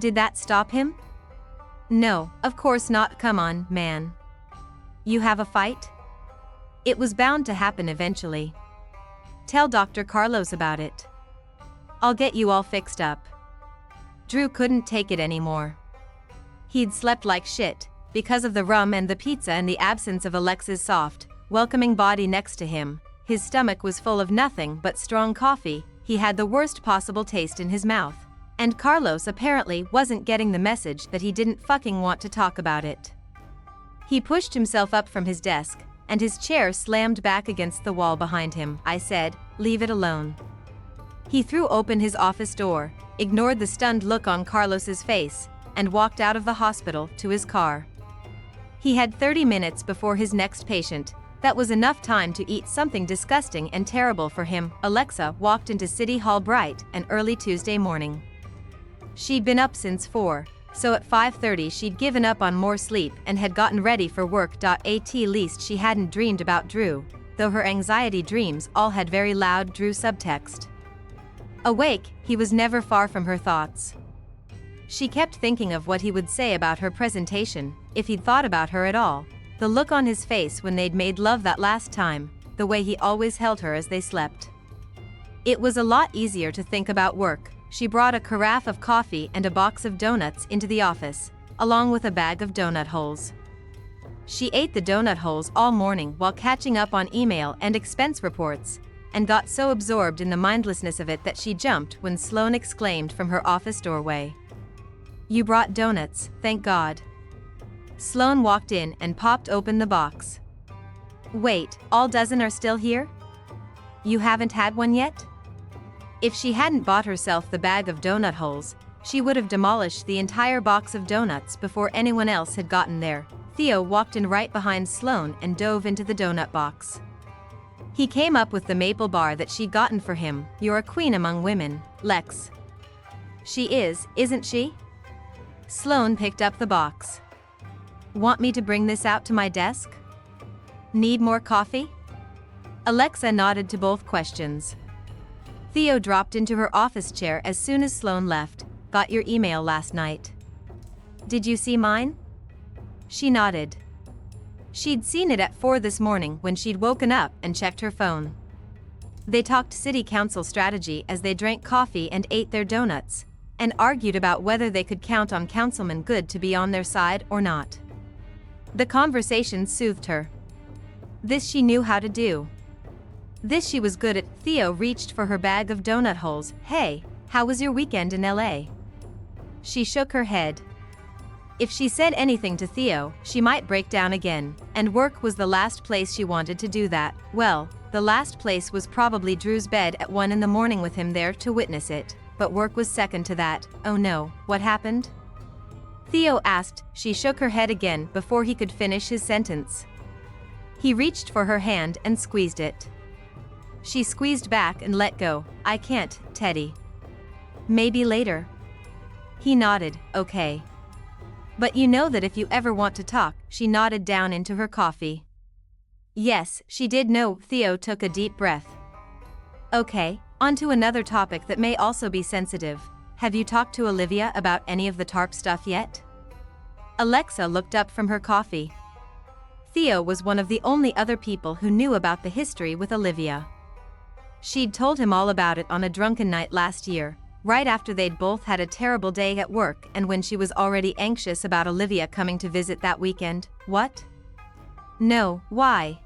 Did that stop him? No, of course not. Come on, man. You have a fight? It was bound to happen eventually. Tell Dr. Carlos about it. I'll get you all fixed up. Drew couldn't take it anymore. He'd slept like shit, because of the rum and the pizza and the absence of Alexa's soft, welcoming body next to him. His stomach was full of nothing but strong coffee. He had the worst possible taste in his mouth. And Carlos apparently wasn't getting the message that he didn't fucking want to talk about it. He pushed himself up from his desk, and his chair slammed back against the wall behind him. I said, leave it alone. He threw open his office door, ignored the stunned look on Carlos's face, and walked out of the hospital to his car. He had 30 minutes before his next patient. That was enough time to eat something disgusting and terrible for him. Alexa walked into City Hall bright and early Tuesday morning. She'd been up since 4, so at 5:30 she'd given up on more sleep and had gotten ready for work. At least she hadn't dreamed about Drew, though her anxiety dreams all had very loud Drew subtext. Awake, he was never far from her thoughts. She kept thinking of what he would say about her presentation, if he'd thought about her at all, the look on his face when they'd made love that last time, the way he always held her as they slept. It was a lot easier to think about work. She brought a carafe of coffee and a box of donuts into the office, along with a bag of donut holes. She ate the donut holes all morning while catching up on email and expense reports, and got so absorbed in the mindlessness of it that she jumped when Sloane exclaimed from her office doorway. You brought donuts, thank God. Sloane walked in and popped open the box. Wait, all dozen are still here? You haven't had one yet? If she hadn't bought herself the bag of donut holes, she would have demolished the entire box of donuts before anyone else had gotten there. Theo walked in right behind Sloane and dove into the donut box. He came up with the maple bar that she'd gotten for him. You're a queen among women, Lex. She is, isn't she? Sloane picked up the box. Want me to bring this out to my desk? Need more coffee? Alexa nodded to both questions. Theo dropped into her office chair as soon as Sloane left. Got your email last night. Did you see mine? She nodded. She'd seen it at 4 this morning when she'd woken up and checked her phone. They talked city council strategy as they drank coffee and ate their donuts, and argued about whether they could count on Councilman Good to be on their side or not. The conversation soothed her. This she knew how to do. This she was good at. Theo reached for her bag of donut holes. Hey, how was your weekend in LA? She shook her head. If she said anything to Theo, she might break down again, and work was the last place she wanted to do that. Well, the last place was probably Drew's bed at 1 in the morning with him there to witness it, but work was second to that. Oh no, what happened? Theo asked. She shook her head again before he could finish his sentence. He reached for her hand and squeezed it. She squeezed back and let go. I can't, Teddy. Maybe later. He nodded, okay. But you know that if you ever want to talk. She nodded down into her coffee. Yes, she did know. Theo took a deep breath. Okay, on to another topic that may also be sensitive. Have you talked to Olivia about any of the TARP stuff yet? Alexa looked up from her coffee. Theo was one of the only other people who knew about the history with Olivia. She'd told him all about it on a drunken night last year, right after they'd both had a terrible day at work and when she was already anxious about Olivia coming to visit that weekend. What? No, why?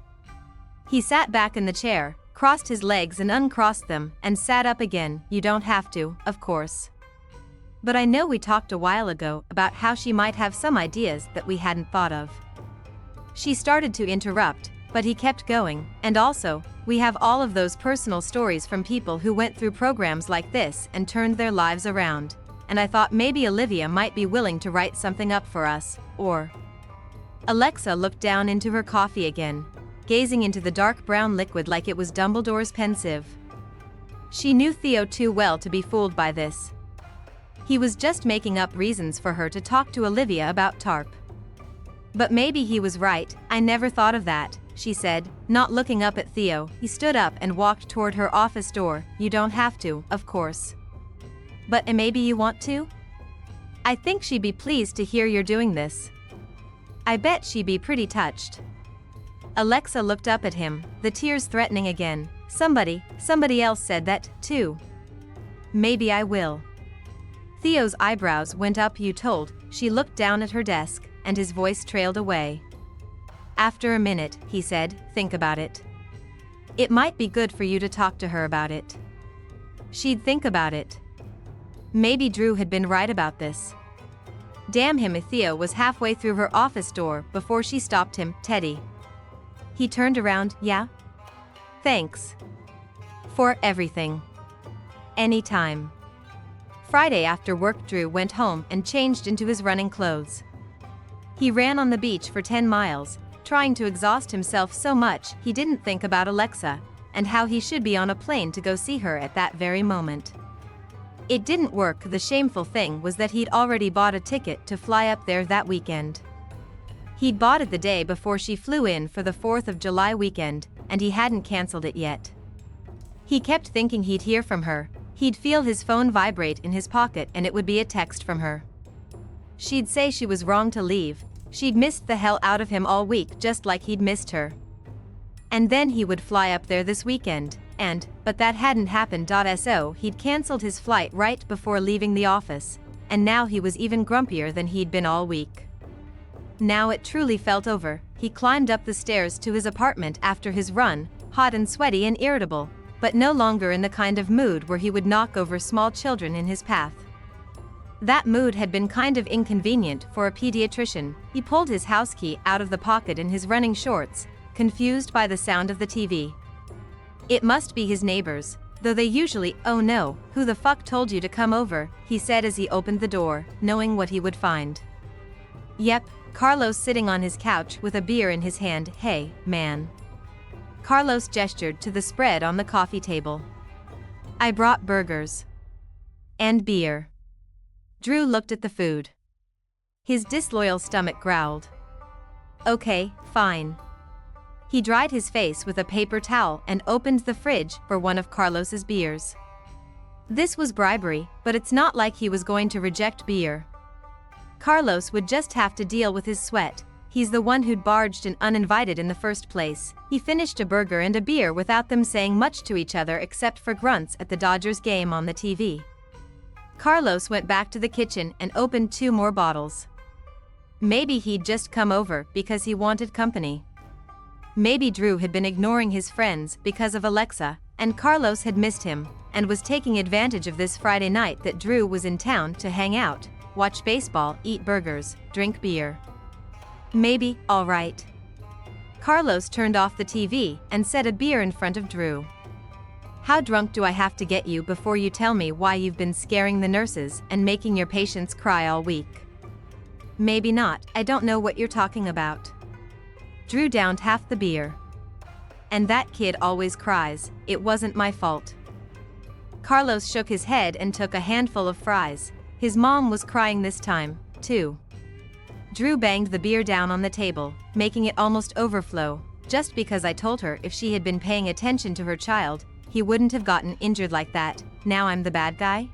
He sat back in the chair, crossed his legs and uncrossed them, and sat up again. You don't have to, of course. But I know we talked a while ago about how she might have some ideas that we hadn't thought of. She started to interrupt, but he kept going, and also, we have all of those personal stories from people who went through programs like this and turned their lives around, and I thought maybe Olivia might be willing to write something up for us, or... Alexa looked down into her coffee again, gazing into the dark brown liquid like it was Dumbledore's pensieve. She knew Theo too well to be fooled by this. He was just making up reasons for her to talk to Olivia about TARP. But maybe he was right. I never thought of that, she said, not looking up at Theo. He stood up and walked toward her office door. You don't have to, of course. But maybe you want to? I think she'd be pleased to hear you're doing this. I bet she'd be pretty touched. Alexa looked up at him, the tears threatening again. Somebody else said that, too. Maybe I will. Theo's eyebrows went up. You told. She looked down at her desk, and his voice trailed away. After a minute, he said, think about it. It might be good for you to talk to her about it. She'd think about it. Maybe Drew had been right about this. Damn him. Theo was halfway through her office door before she stopped him. Teddy. He turned around. Yeah? Thanks. For everything. Anytime. Friday after work, Drew went home and changed into his running clothes. He ran on the beach for 10 miles, trying to exhaust himself so much he didn't think about Alexa, and how he should be on a plane to go see her at that very moment. It didn't work. The shameful thing was that he'd already bought a ticket to fly up there that weekend. He'd bought it the day before she flew in for the 4th of July weekend, and he hadn't cancelled it yet. He kept thinking he'd hear from her. He'd feel his phone vibrate in his pocket and it would be a text from her. She'd say she was wrong to leave. She'd missed the hell out of him all week, just like he'd missed her. And then he would fly up there this weekend, but that hadn't happened. So he'd cancelled his flight right before leaving the office, and now he was even grumpier than he'd been all week. Now it truly felt over. He climbed up the stairs to his apartment after his run, hot and sweaty and irritable, but no longer in the kind of mood where he would knock over small children in his path. That mood had been kind of inconvenient for a pediatrician. He pulled his house key out of the pocket in his running shorts, confused by the sound of the TV. It must be his neighbors, though they usually. Oh no, who the fuck told you to come over? He said as he opened the door, knowing what he would find. Yep, Carlos sitting on his couch with a beer in his hand. Hey, man. Carlos gestured to the spread on the coffee table. I brought burgers. And beer. Drew looked at the food. His disloyal stomach growled. Okay, fine. He dried his face with a paper towel and opened the fridge for one of Carlos's beers. This was bribery, but it's not like he was going to reject beer. Carlos would just have to deal with his sweat. He's the one who'd barged in uninvited in the first place. He finished a burger and a beer without them saying much to each other except for grunts at the Dodgers game on the TV. Carlos went back to the kitchen and opened 2 more bottles. Maybe he'd just come over because he wanted company. Maybe Drew had been ignoring his friends because of Alexa, and Carlos had missed him, and was taking advantage of this Friday night that Drew was in town to hang out, watch baseball, eat burgers, drink beer. Maybe. All right. Carlos turned off the TV and set a beer in front of Drew. How drunk do I have to get you before you tell me why you've been scaring the nurses and making your patients cry all week? Maybe not. I don't know what you're talking about. Drew downed half the beer. And that kid always cries. It wasn't my fault. Carlos shook his head and took a handful of fries. His mom was crying this time, too. Drew banged the beer down on the table, making it almost overflow. Just because I told her if she had been paying attention to her child, he wouldn't have gotten injured like that. Now I'm the bad guy?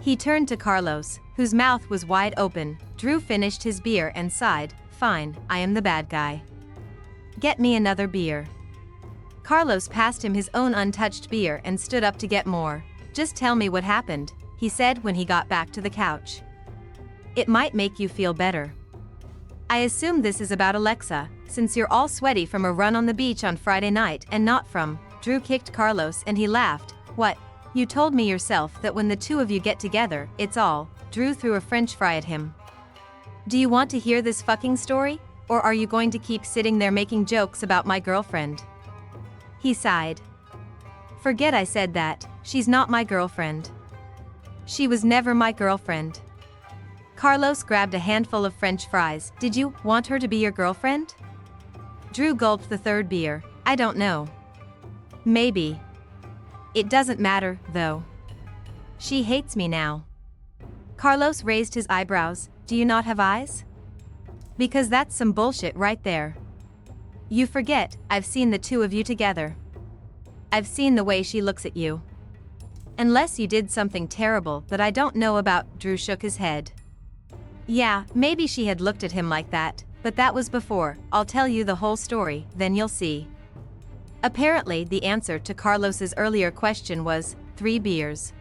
He turned to Carlos, whose mouth was wide open. Drew finished his beer and sighed. Fine, I am the bad guy. Get me another beer. Carlos passed him his own untouched beer and stood up to get more. Just tell me what happened, he said when he got back to the couch. It might make you feel better. I assume this is about Alexa, since you're all sweaty from a run on the beach on Friday night and not from. Drew kicked Carlos and he laughed. What? You told me yourself that when the two of you get together, it's all. Drew threw a French fry at him. Do you want to hear this fucking story? Or are you going to keep sitting there making jokes about my girlfriend? He sighed. Forget I said that. She's not my girlfriend. She was never my girlfriend. Carlos grabbed a handful of French fries. Did you want her to be your girlfriend? Drew gulped the third beer. I don't know. Maybe. It doesn't matter, though. She hates me now. Carlos raised his eyebrows. Do you not have eyes? Because that's some bullshit right there. You forget, I've seen the two of you together. I've seen the way she looks at you. Unless you did something terrible that I don't know about. Drew shook his head. Yeah, maybe she had looked at him like that, but that was before. I'll tell you the whole story, then you'll see. Apparently, the answer to Carlos's earlier question was 3 beers.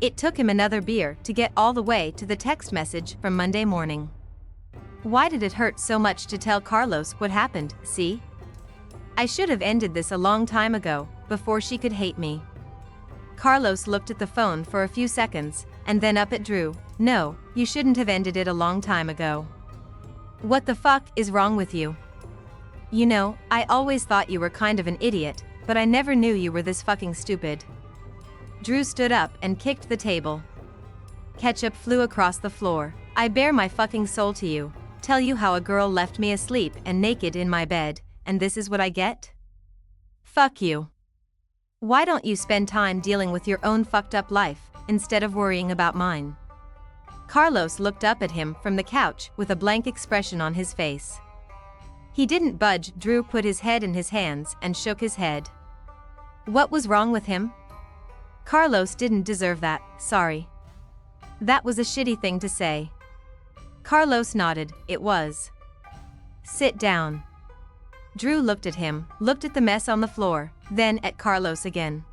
It took him another beer to get all the way to the text message from Monday morning. Why did it hurt so much to tell Carlos what happened, see? I should have ended this a long time ago, before she could hate me. Carlos looked at the phone for a few seconds, and then up at Drew. No, you shouldn't have ended it a long time ago. What the fuck is wrong with you? You know, I always thought you were kind of an idiot, but I never knew you were this fucking stupid. Drew stood up and kicked the table. Ketchup flew across the floor. I bare my fucking soul to you. Tell you how a girl left me asleep and naked in my bed, and this is what I get? Fuck you. Why don't you spend time dealing with your own fucked up life, instead of worrying about mine? Carlos looked up at him from the couch with a blank expression on his face. He didn't budge. Drew put his head in his hands and shook his head. What was wrong with him? Carlos didn't deserve that, sorry. That was a shitty thing to say. Carlos nodded, it was. Sit down. Drew looked at him, looked at the mess on the floor, then at Carlos again.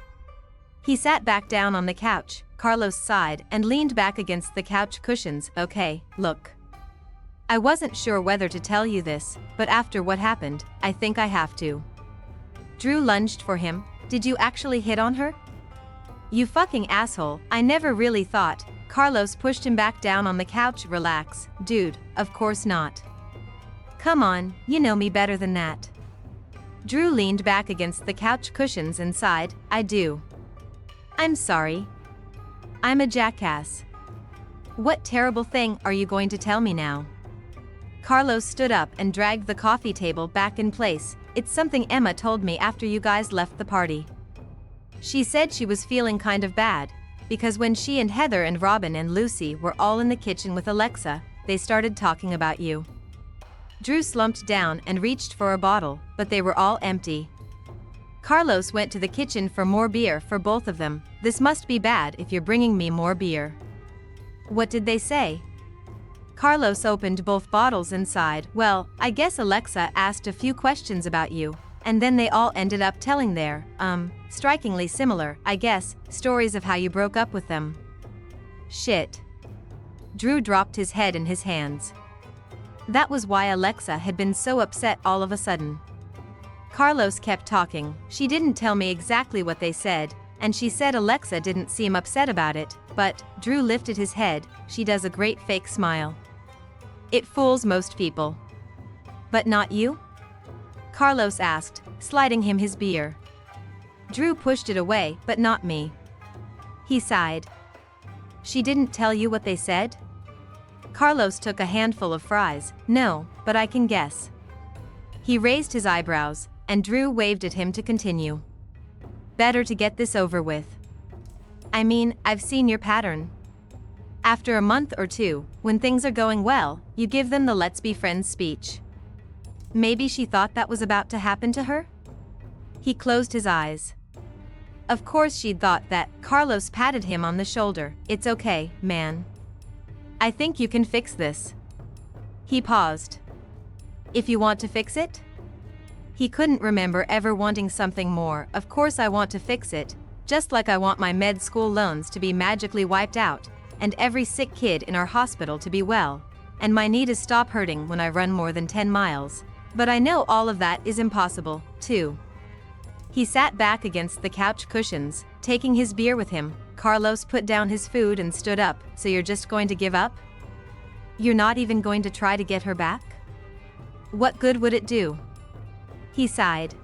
He sat back down on the couch. Carlos sighed and leaned back against the couch cushions. Okay, look. I wasn't sure whether to tell you this, but after what happened, I think I have to. Drew lunged for him. Did you actually hit on her? You fucking asshole, I never really thought. Carlos pushed him back down on the couch. Relax, dude, of course not. Come on, you know me better than that. Drew leaned back against the couch cushions and sighed, I do. I'm sorry. I'm a jackass. What terrible thing are you going to tell me now? Carlos stood up and dragged the coffee table back in place. It's something Emma told me after you guys left the party. She said she was feeling kind of bad, because when she and Heather and Robin and Lucy were all in the kitchen with Alexa, they started talking about you. Drew slumped down and reached for a bottle, but they were all empty. Carlos went to the kitchen for more beer for both of them. This must be bad if you're bringing me more beer. What did they say? Carlos opened both bottles and sighed. Well, I guess Alexa asked a few questions about you, and then they all ended up telling their, strikingly similar, I guess, stories of how you broke up with them. Shit. Drew dropped his head in his hands. That was why Alexa had been so upset all of a sudden. Carlos kept talking. She didn't tell me exactly what they said, and she said Alexa didn't seem upset about it, but Drew lifted his head. She does a great fake smile. It fools most people. But not you? Carlos asked, sliding him his beer. Drew pushed it away, but not me. He sighed. She didn't tell you what they said? Carlos took a handful of fries. No, but I can guess. He raised his eyebrows, and Drew waved at him to continue. Better to get this over with. I mean, I've seen your pattern. After a month or two, when things are going well, you give them the let's be friends speech. Maybe she thought that was about to happen to her? He closed his eyes. Of course she'd thought that. Carlos patted him on the shoulder. It's okay, man. I think you can fix this. He paused. If you want to fix it? He couldn't remember ever wanting something more. Of course I want to fix it, just like I want my med school loans to be magically wiped out, and every sick kid in our hospital to be well, and my knee to stop hurting when I run more than 10 miles. But I know all of that is impossible, too. He sat back against the couch cushions, taking his beer with him. Carlos put down his food and stood up. So you're just going to give up? You're not even going to try to get her back? What good would it do? He sighed.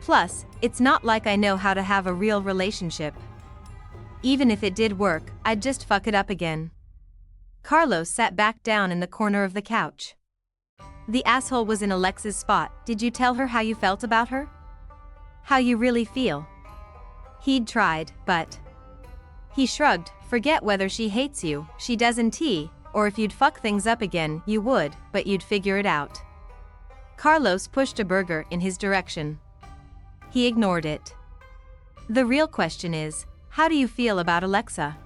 Plus, it's not like I know how to have a real relationship. Even if it did work, I'd just fuck it up again. Carlos sat back down in the corner of the couch. The asshole was in Alexa's spot. Did you tell her how you felt about her? How you really feel? He'd tried, but... He shrugged. Forget whether she hates you, she doesn't, or if you'd fuck things up again, you would, but you'd figure it out. Carlos pushed a burger in his direction. He ignored it. The real question is, how do you feel about Alexa?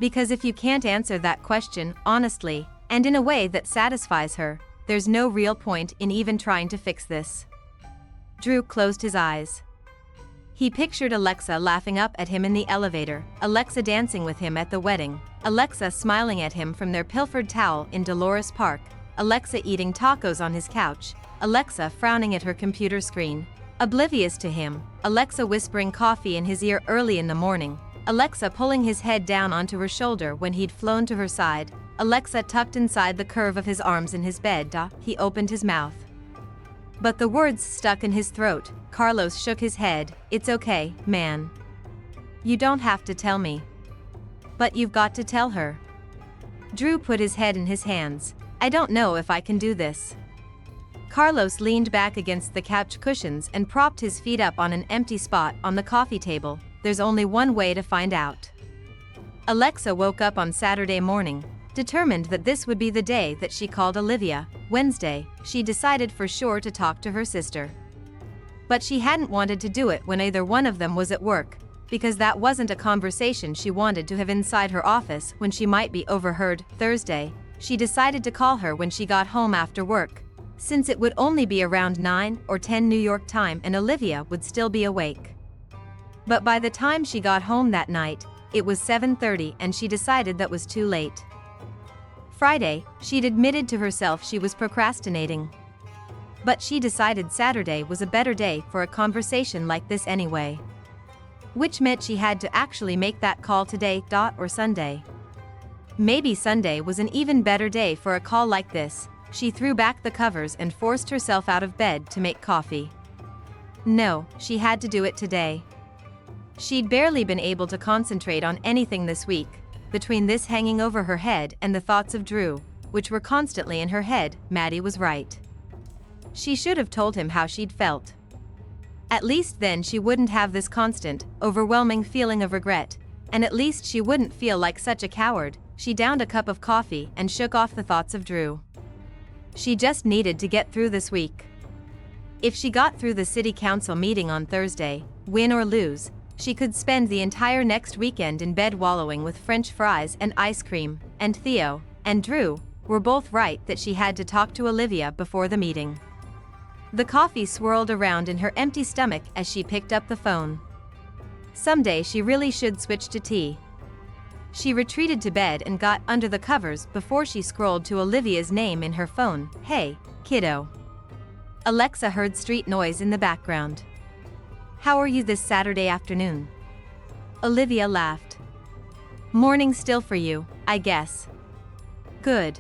Because if you can't answer that question honestly, and in a way that satisfies her, there's no real point in even trying to fix this. Drew closed his eyes. He pictured Alexa laughing up at him in the elevator, Alexa dancing with him at the wedding, Alexa smiling at him from their pilfered towel in Dolores Park, Alexa eating tacos on his couch, Alexa frowning at her computer screen, oblivious to him, Alexa whispering coffee in his ear early in the morning, Alexa pulling his head down onto her shoulder when he'd flown to her side, Alexa tucked inside the curve of his arms in his bed. He opened his mouth. But the words stuck in his throat. Carlos shook his head. It's okay, man. You don't have to tell me. But you've got to tell her. Drew put his head in his hands. I don't know if I can do this. Carlos leaned back against the couch cushions and propped his feet up on an empty spot on the coffee table. There's only one way to find out. Alexa woke up on Saturday morning, determined that this would be the day that she called Olivia. Wednesday, she decided for sure to talk to her sister. But she hadn't wanted to do it when either one of them was at work, because that wasn't a conversation she wanted to have inside her office when she might be overheard. Thursday, she decided to call her when she got home after work, since it would only be around 9 or 10 New York time and Olivia would still be awake. But by the time she got home that night, it was 7:30 and she decided that was too late. Friday, she'd admitted to herself she was procrastinating. But she decided Saturday was a better day for a conversation like this anyway. Which meant she had to actually make that call today, or Sunday. Maybe Sunday was an even better day for a call like this. She threw back the covers and forced herself out of bed to make coffee. No, she had to do it today. She'd barely been able to concentrate on anything this week, between this hanging over her head and the thoughts of Drew, which were constantly in her head. Maddie was right. She should have told him how she'd felt. At least then she wouldn't have this constant, overwhelming feeling of regret, and at least she wouldn't feel like such a coward. She downed a cup of coffee and shook off the thoughts of Drew. She just needed to get through this week. If she got through the city council meeting on Thursday, win or lose, she could spend the entire next weekend in bed wallowing with French fries and ice cream, and Theo and Drew were both right that she had to talk to Olivia before the meeting. The coffee swirled around in her empty stomach as she picked up the phone. Someday she really should switch to tea. She retreated to bed and got under the covers before she scrolled to Olivia's name in her phone. Hey, kiddo. Alexa heard street noise in the background. How are you this Saturday afternoon? Olivia laughed. Morning still for you, I guess. Good.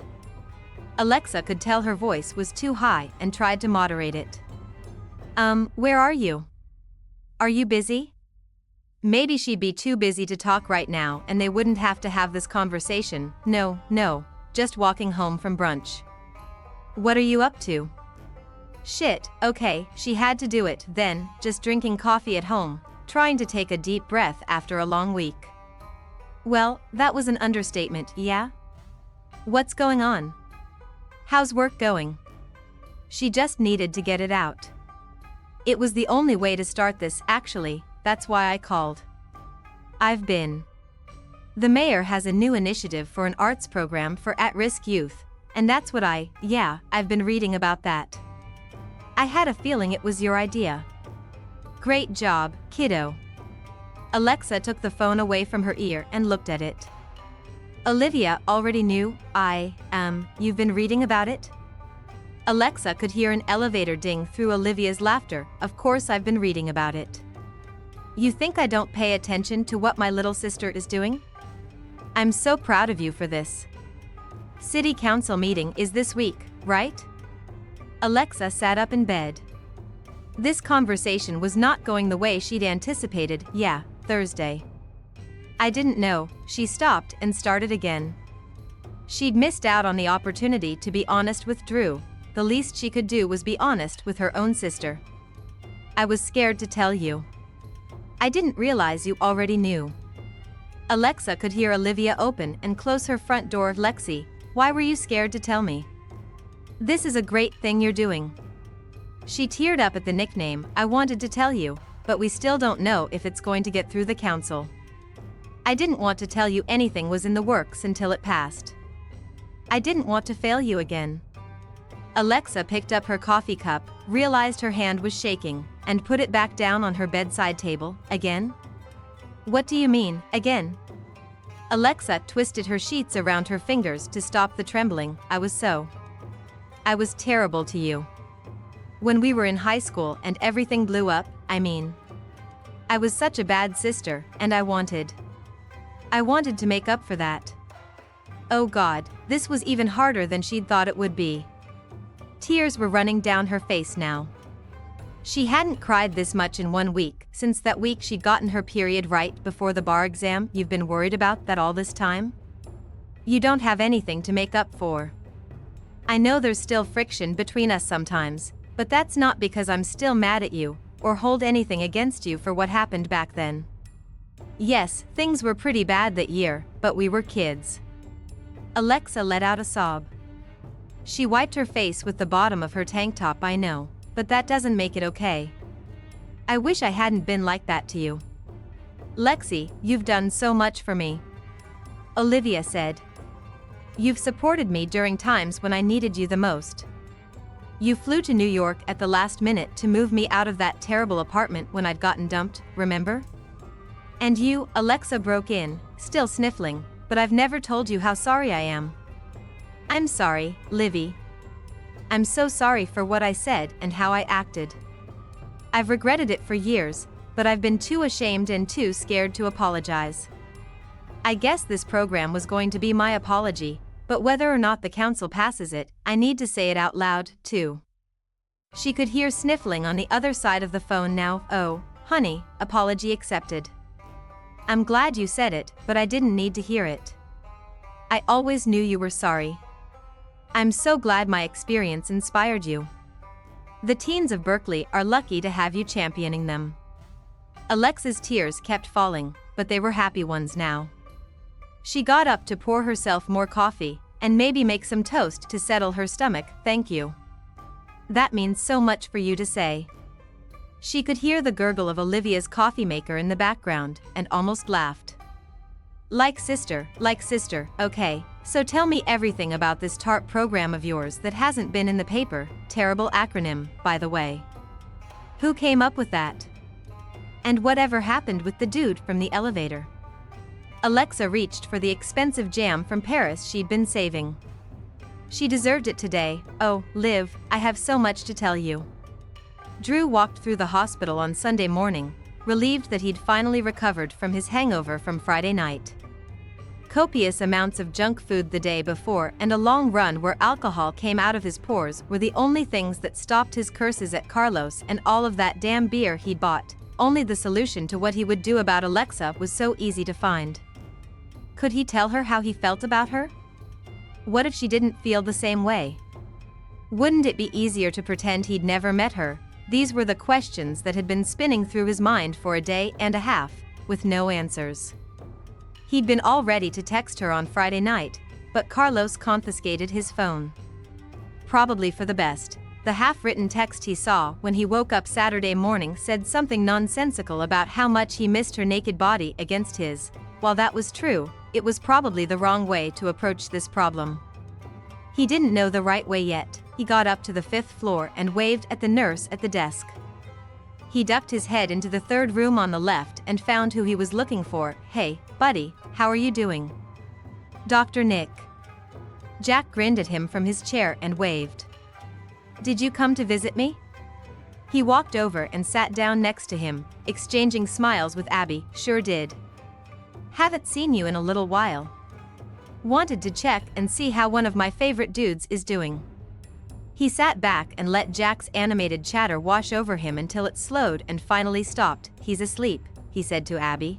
Alexa could tell her voice was too high and tried to moderate it. Where are you? Are you busy? Maybe she'd be too busy to talk right now and they wouldn't have to have this conversation. No, just walking home from brunch. What are you up to? Shit, okay, she had to do it then, just drinking coffee at home, trying to take a deep breath after a long week. Well, that was an understatement, yeah? What's going on? How's work going? She just needed to get it out. It was the only way to start this, actually, that's why I called. The mayor has a new initiative for an arts program for at-risk youth, and that's what I've been reading about that. I had a feeling it was your idea. Great job, kiddo. Alexa took the phone away from her ear and looked at it. Olivia already knew. You've been reading about it? Alexa could hear an elevator ding through Olivia's laughter. Of course I've been reading about it. You think I don't pay attention to what my little sister is doing? I'm so proud of you for this. City council meeting is this week, right? Alexa sat up in bed. This conversation was not going the way she'd anticipated. Yeah, Thursday. I didn't know. She stopped and started again. She'd missed out on the opportunity to be honest with Drew. The least she could do was be honest with her own sister. I was scared to tell you. I didn't realize you already knew. Alexa could hear Olivia open and close her front door. Lexi, why were you scared to tell me? This is a great thing you're doing. She teared up at the nickname. I wanted to tell you, but we still don't know if it's going to get through the council. I didn't want to tell you anything was in the works until it passed. I didn't want to fail you again. Alexa picked up her coffee cup, realized her hand was shaking, and put it back down on her bedside table. Again? What do you mean, again? Alexa twisted her sheets around her fingers to stop the trembling. I was terrible to you. When we were in high school and everything blew up, I was such a bad sister, and I wanted to make up for that. Oh God, this was even harder than she'd thought it would be. Tears were running down her face now. She hadn't cried this much in 1 week, since that week she'd gotten her period right before the bar exam. You've been worried about that all this time? You don't have anything to make up for. I know there's still friction between us sometimes, but that's not because I'm still mad at you, or hold anything against you for what happened back then. Yes, things were pretty bad that year, but we were kids. Alexa let out a sob. She wiped her face with the bottom of her tank top. I know, but that doesn't make it okay. I wish I hadn't been like that to you. Lexi, you've done so much for me. Olivia said. You've supported me during times when I needed you the most. You flew to New York at the last minute to move me out of that terrible apartment when I'd gotten dumped, remember? And you, Alexa broke in, still sniffling, but I've never told you how sorry I am. I'm sorry, Livy. I'm so sorry for what I said and how I acted. I've regretted it for years, but I've been too ashamed and too scared to apologize. I guess this program was going to be my apology, but whether or not the council passes it, I need to say it out loud, too. She could hear sniffling on the other side of the phone now. Oh, honey, apology accepted. I'm glad you said it, but I didn't need to hear it. I always knew you were sorry. I'm so glad my experience inspired you. The teens of Berkeley are lucky to have you championing them. Alexa's tears kept falling, but they were happy ones now. She got up to pour herself more coffee, and maybe make some toast to settle her stomach. Thank you. That means so much for you to say. She could hear the gurgle of Olivia's coffee maker in the background, and almost laughed. Like sister, okay, so tell me everything about this TARP program of yours that hasn't been in the paper. Terrible acronym, by the way. Who came up with that? And whatever happened with the dude from the elevator? Alexa reached for the expensive jam from Paris she'd been saving. She deserved it today. Oh, Liv, I have so much to tell you. Drew walked through the hospital on Sunday morning, relieved that he'd finally recovered from his hangover from Friday night. Copious amounts of junk food the day before and a long run where alcohol came out of his pores were the only things that stopped his curses at Carlos and all of that damn beer he'd bought. Only the solution to what he would do about Alexa was so easy to find. Could he tell her how he felt about her? What if she didn't feel the same way? Wouldn't it be easier to pretend he'd never met her? These were the questions that had been spinning through his mind for a day and a half, with no answers. He'd been all ready to text her on Friday night, but Carlos confiscated his phone. Probably for the best. The half-written text he saw when he woke up Saturday morning said something nonsensical about how much he missed her naked body against his. While that was true, it was probably the wrong way to approach this problem. He didn't know the right way yet. He got up to the 5th floor and waved at the nurse at the desk. He ducked his head into the 3rd room on the left and found who he was looking for. Hey, buddy, how are you doing? Dr. Nick. Jack grinned at him from his chair and waved. Did you come to visit me? He walked over and sat down next to him, exchanging smiles with Abby. Sure did. Haven't seen you in a little while. Wanted to check and see how one of my favorite dudes is doing. He sat back and let Jack's animated chatter wash over him until it slowed and finally stopped. He's asleep, he said to Abby.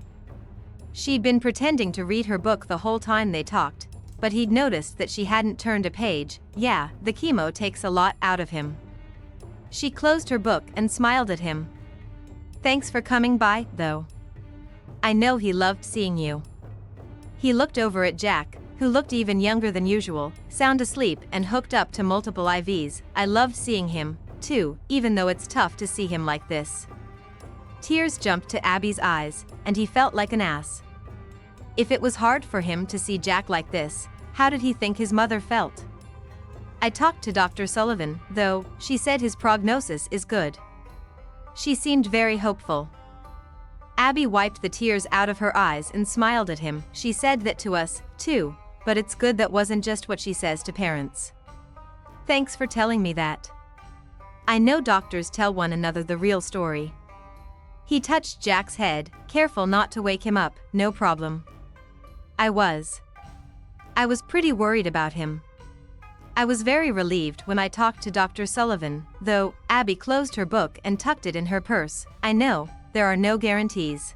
She'd been pretending to read her book the whole time they talked, but he'd noticed that she hadn't turned a page. Yeah, the chemo takes a lot out of him. She closed her book and smiled at him. Thanks for coming by, though. I know he loved seeing you. He looked over at Jack, who looked even younger than usual, sound asleep and hooked up to multiple IVs. I loved seeing him, too, even though it's tough to see him like this. Tears jumped to Abby's eyes, and he felt like an ass. If it was hard for him to see Jack like this, how did he think his mother felt? I talked to Dr. Sullivan, though. She said his prognosis is good. She seemed very hopeful. Abby wiped the tears out of her eyes and smiled at him. She said that to us, too, but it's good that wasn't just what she says to parents. Thanks for telling me that. I know doctors tell one another the real story. He touched Jack's head, careful not to wake him up. No problem. I was pretty worried about him. I was very relieved when I talked to Dr. Sullivan, though. Abby closed her book and tucked it in her purse. I know, there are no guarantees.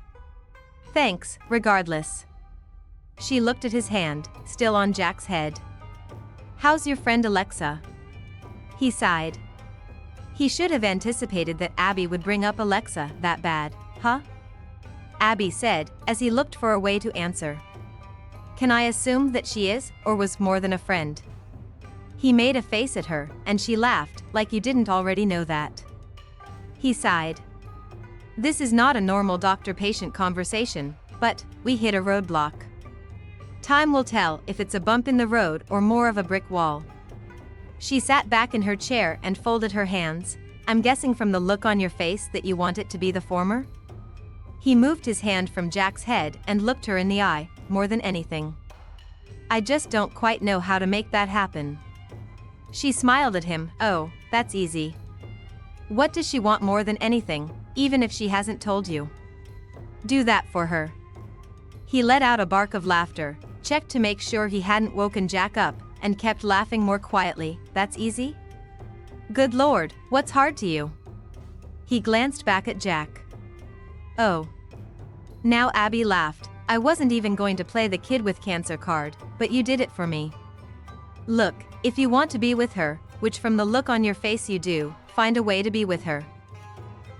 Thanks, regardless. She looked at his hand, still on Jack's head. How's your friend Alexa? He sighed. He should have anticipated that Abby would bring up Alexa that bad, huh? Abby said, as he looked for a way to answer. Can I assume that she is, or was more than a friend? He made a face at her, and she laughed, like you didn't already know that. He sighed. This is not a normal doctor-patient conversation, but we hit a roadblock. Time will tell if it's a bump in the road or more of a brick wall. She sat back in her chair and folded her hands. I'm guessing from the look on your face that you want it to be the former? He moved his hand from Jack's head and looked her in the eye, more than anything. I just don't quite know how to make that happen. She smiled at him. Oh, that's easy. What does she want more than anything, even if she hasn't told you? Do that for her. He let out a bark of laughter, checked to make sure he hadn't woken Jack up, and kept laughing more quietly. That's easy? Good Lord, what's hard to you? He glanced back at Jack. Oh. Now Abby laughed. I wasn't even going to play the kid with cancer card, but you did it for me. Look, if you want to be with her, which from the look on your face you do, find a way to be with her.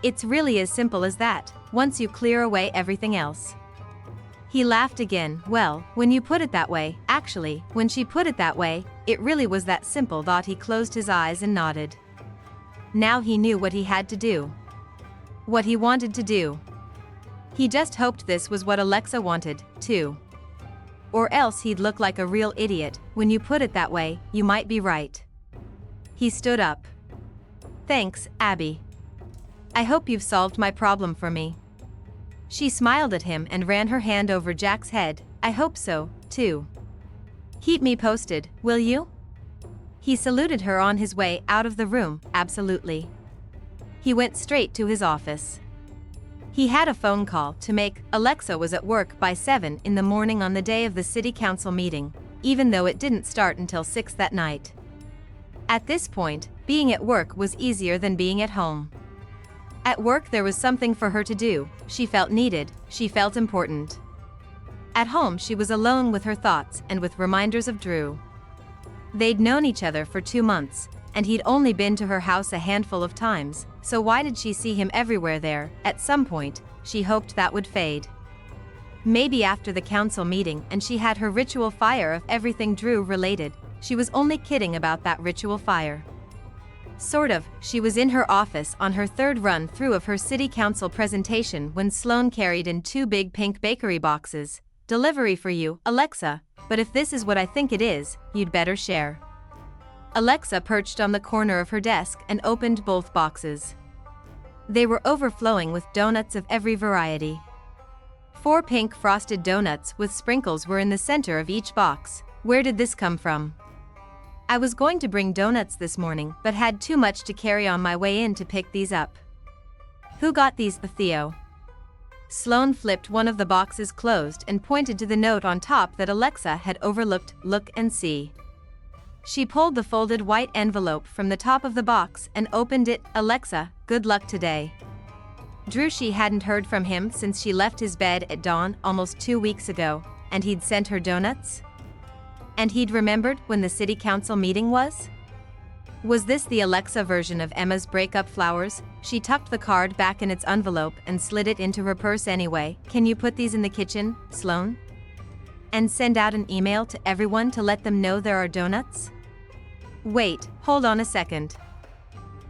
It's really as simple as that, once you clear away everything else. He laughed again. Well, when you put it that way, actually, when she put it that way, it really was that simple. He closed his eyes and nodded. Now he knew what he had to do. What he wanted to do. He just hoped this was what Alexa wanted, too. Or else he'd look like a real idiot. When you put it that way, you might be right. He stood up. Thanks, Abby. I hope you've solved my problem for me. She smiled at him and ran her hand over Jack's head. I hope so, too. Keep me posted, will you? He saluted her on his way out of the room. Absolutely. He went straight to his office. He had a phone call to make. Alexa was at work by 7 in the morning on the day of the city council meeting, even though it didn't start until 6 that night. At this point, being at work was easier than being at home. At work there was something for her to do. She felt needed, she felt important. At home she was alone with her thoughts and with reminders of Drew. They'd known each other for 2 months, and he'd only been to her house a handful of times, so why did she see him everywhere there? At some point, she hoped that would fade. Maybe after the council meeting and she had her ritual fire of everything Drew related. She was only kidding about that ritual fire. Sort of. She was in her office on her third run through of her city council presentation when Sloane carried in 2 big pink bakery boxes. Delivery for you, Alexa, but if this is what I think it is, you'd better share. Alexa perched on the corner of her desk and opened both boxes. They were overflowing with donuts of every variety. 4 pink frosted donuts with sprinkles were in the center of each box. Where did this come from? I was going to bring donuts this morning, but had too much to carry on my way in to pick these up. Who got these? Theo. Sloane flipped one of the boxes closed and pointed to the note on top that Alexa had overlooked. Look and see. She pulled the folded white envelope from the top of the box and opened it. Alexa, good luck today. Drew. She hadn't heard from him since she left his bed at dawn almost 2 weeks ago, and he'd sent her donuts? And he'd remembered when the city council meeting was? Was this the Alexa version of Emma's breakup flowers? She tucked the card back in its envelope and slid it into her purse anyway. Can you put these in the kitchen, Sloane? And send out an email to everyone to let them know there are donuts? Wait, hold on a second.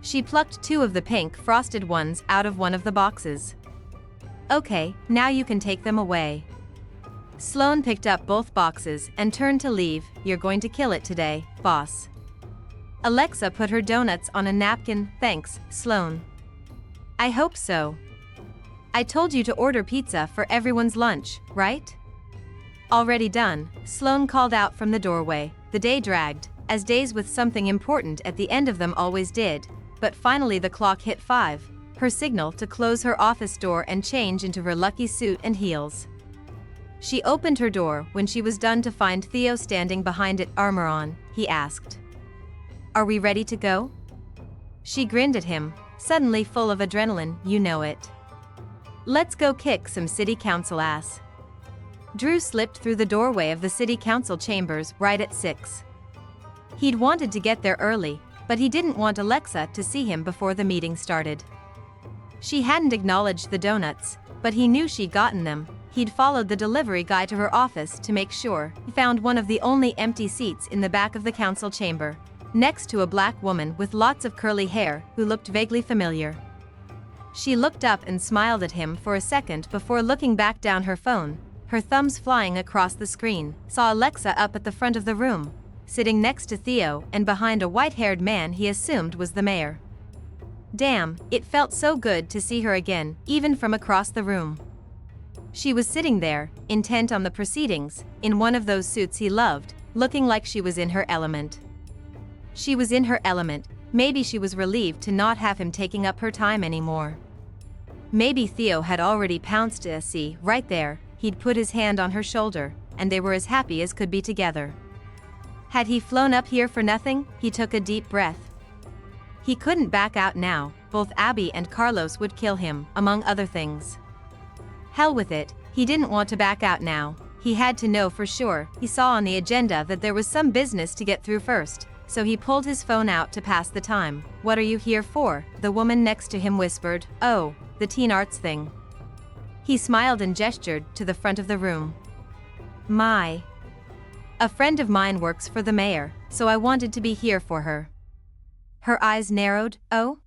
She plucked 2 of the pink frosted ones out of one of the boxes. Okay, now you can take them away. Sloane picked up both boxes and turned to leave. You're going to kill it today, boss. Alexa put her donuts on a napkin. Thanks, Sloane. I hope so. I told you to order pizza for everyone's lunch, right? Already done, Sloane called out from the doorway. The day dragged, as days with something important at the end of them always did, but finally the clock hit 5, her signal to close her office door and change into her lucky suit and heels. She opened her door when she was done to find Theo standing behind it. Armor on, he asked. Are we ready to go? She grinned at him, suddenly full of adrenaline. You know it. Let's go kick some city council ass. Drew slipped through the doorway of the city council chambers right at 6. He'd wanted to get there early, but he didn't want Alexa to see him before the meeting started. She hadn't acknowledged the donuts, but he knew she'd gotten them. He'd followed the delivery guy to her office to make sure. He found one of the only empty seats in the back of the council chamber, next to a black woman with lots of curly hair who looked vaguely familiar. She looked up and smiled at him for a second before looking back down her phone, her thumbs flying across the screen. Saw Alexa up at the front of the room, sitting next to Theo and behind a white-haired man he assumed was the mayor. Damn, it felt so good to see her again, even from across the room. She was sitting there, intent on the proceedings, in one of those suits he loved, looking like she was in her element. She was in her element. Maybe she was relieved to not have him taking up her time anymore. Maybe Theo had already pounced. See, right there, he'd put his hand on her shoulder, and they were as happy as could be together. Had he flown up here for nothing? He took a deep breath. He couldn't back out now. Both Abby and Carlos would kill him, among other things. Hell with it, he didn't want to back out now. He had to know for sure. He saw on the agenda that there was some business to get through first, so he pulled his phone out to pass the time. What are you here for? The woman next to him whispered. Oh, the teen arts thing. He smiled and gestured to the front of the room. A friend of mine works for the mayor, so I wanted to be here for her. Her eyes narrowed. Oh?